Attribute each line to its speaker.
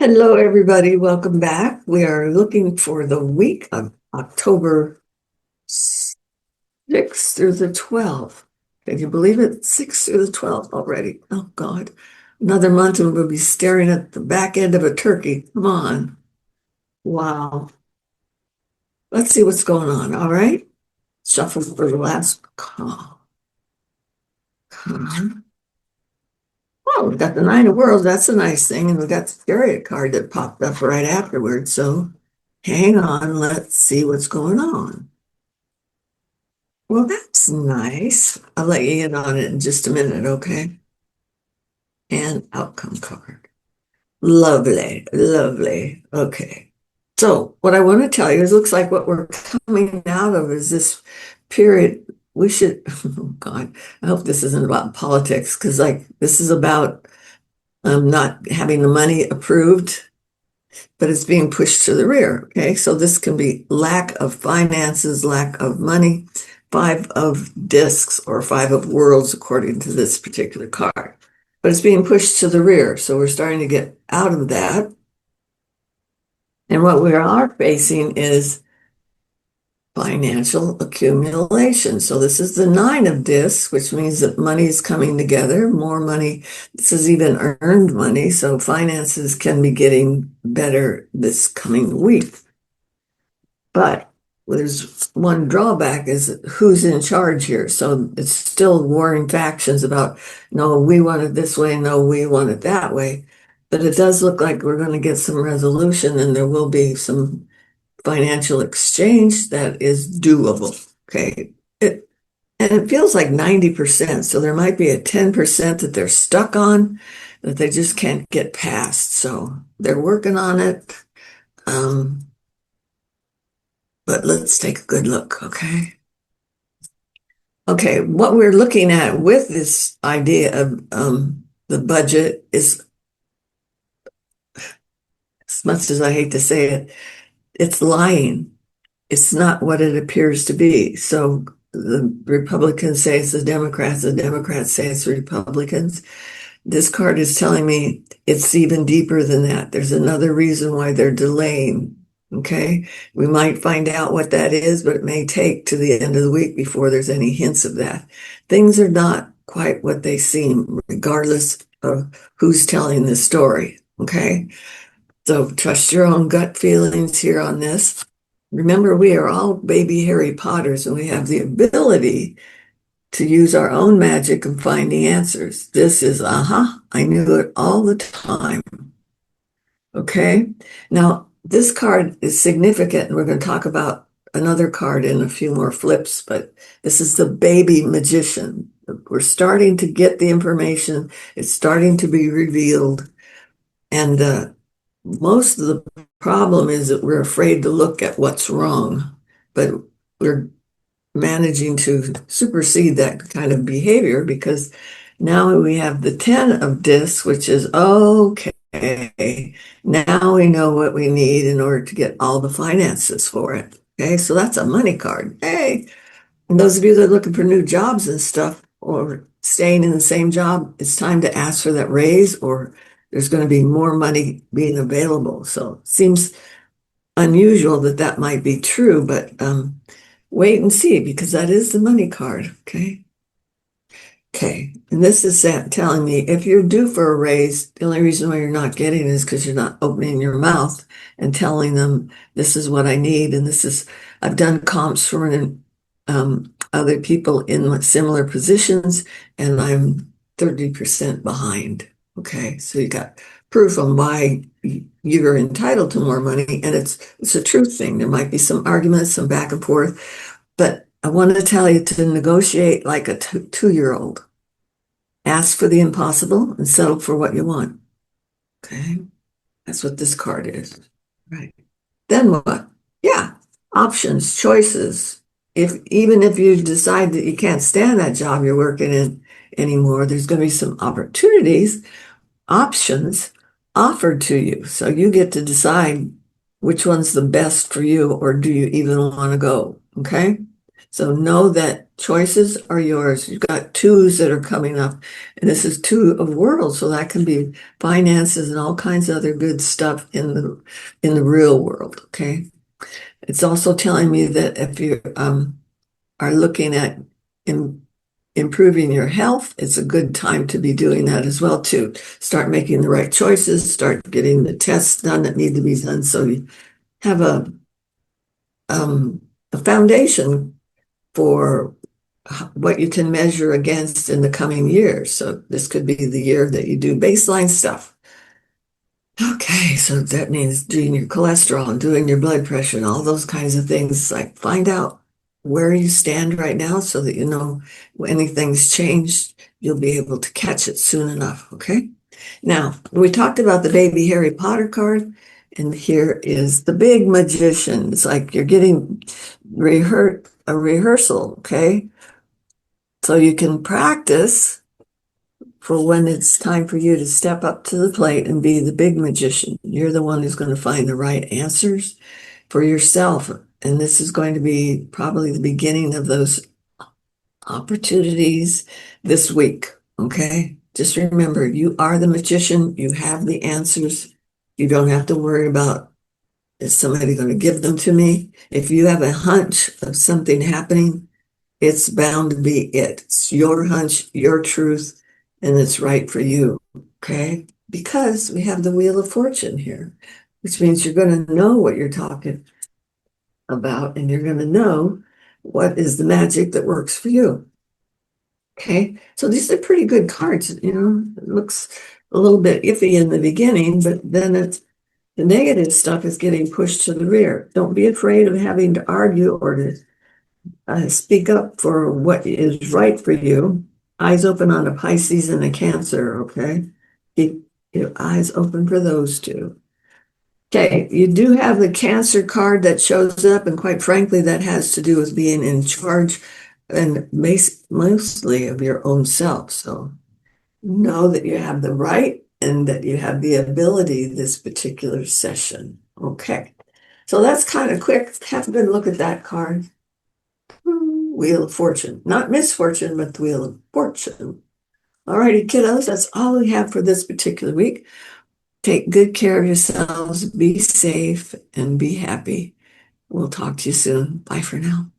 Speaker 1: Hello, everybody. Welcome back. We are looking for the week of October 6th through the 12th. Can you believe it? 6th through the 12th already. Oh, God. Another month and we'll be staring at the back end of a turkey. Come on. Wow. Let's see what's going on. All right. Shuffle for the last call. Oh, we've got the Nine of Worlds. That's a nice thing. And we got the Chariot card that popped up right afterwards. So hang on. Let's see what's going on. Well, that's nice. I'll let you in on it in just a minute, okay? And outcome card. Lovely, lovely. Okay. So what I want to tell you is looks like what we're coming out of is this period. We should, oh God, I hope this isn't about politics because like this is about not having the money approved, but it's being pushed to the rear. Okay. So this can be lack of finances, lack of money, five of discs or five of worlds, according to this particular card. But it's being pushed to the rear. So we're starting to get out of that. And what we are facing is financial accumulation. So this is the nine of discs, which means that money is coming together, more money. This is even earned money. So finances can be getting better this coming week. But there's one drawback is who's in charge here. So it's still warring factions about, no, we want it this way, no, we want it that way. But it does look like we're going to get some resolution and there will be some financial exchange that is doable. Okay. And it feels like 90%. So there might be a 10% that they're stuck on that they just can't get past. So they're working on it. But let's take a good look, okay? Okay, what we're looking at with this idea of the budget is, as much as I hate to say it, it's lying. It's not what it appears to be. So the Republicans say it's the Democrats say it's Republicans. This card is telling me it's even deeper than that. There's another reason why they're delaying. Okay. We might find out what that is, but it may take to the end of the week before there's any hints of that. Things are not quite what they seem, regardless of who's telling the story. Okay. So trust your own gut feelings here on this. Remember, we are all baby Harry Potters and we have the ability to use our own magic and find the answers. This is, I knew it all the time. Okay. Now, this card is significant. We're going to talk about another card in a few more flips, but this is the baby magician. We're starting to get the information. It's starting to be revealed. And most of the problem is that we're afraid to look at what's wrong, but we're managing to supersede that kind of behavior because now we have the 10 of discs, which is okay. Now we know what we need in order to get all the finances for it. Okay, so that's a money card. Hey, and those of you that are looking for new jobs and stuff or staying in the same job, it's time to ask for that raise or there's going to be more money being available. So it seems unusual that that might be true, but wait and see because that is the money card. Okay. Okay, and this is telling me if you're due for a raise, the only reason why you're not getting it is because you're not opening your mouth and telling them this is what I need. And this is, I've done comps for other people in similar positions, and I'm 30% behind. Okay, so you got proof on why you're entitled to more money, and it's a truth thing. There might be some arguments, some back and forth, but I wanted to tell you to negotiate like a two-year-old. Ask for the impossible and settle for what you want. Okay. That's what this card is. Right. Then what? Yeah. Options, choices. Even if you decide that you can't stand that job you're working in anymore, there's going to be some opportunities, options offered to you. So you get to decide which one's the best for you or do you even want to go? Okay. So know that choices are yours. You've got twos that are coming up, and this is two of worlds, so that can be finances and all kinds of other good stuff in the real world. Okay. It's also telling me that if you are looking at im improving your health, it's a good time to be doing that as well too. Start making the right choices, start getting the tests done that need to be done, so you have a foundation for what you can measure against in the coming years. So this could be the year that you do baseline stuff. Okay, so that means doing your cholesterol and doing your blood pressure and all those kinds of things. Like find out where you stand right now so that you know when anything's changed, you'll be able to catch it soon enough. Okay. Now, we talked about the baby Harry Potter card, and here is the big magician. It's like you're getting a rehearsal, okay? So you can practice for when it's time for you to step up to the plate and be the big magician. You're the one who's going to find the right answers for yourself. And this is going to be probably the beginning of those opportunities this week. Okay. Just remember, you are the magician. You have the answers. You don't have to worry about, is somebody going to give them to me? If you have a hunch of something happening, it's bound to be it. It's your hunch, your truth, and it's right for you. Okay. Because we have the Wheel of Fortune here, which means you're going to know what you're talking about and you're going to know what is the magic that works for you. Okay, so these are pretty good cards. It looks a little bit iffy in the beginning, but then the negative stuff is getting pushed to the rear. Don't be afraid of having to argue or to speak up for what is right for you. Eyes open on a Pisces and a Cancer, okay? Keep your eyes open for those two. Okay, you do have the Cancer card that shows up, and quite frankly, that has to do with being in charge and mostly of your own self. So know that you have the right and that you have the ability this particular session. Okay, so that's kind of quick. Have a good look at that card. Wheel of Fortune, not misfortune, but the Wheel of Fortune. All righty, kiddos, that's all we have for this particular week. Take good care of yourselves, be safe, and be happy. We'll talk to you soon. Bye for now.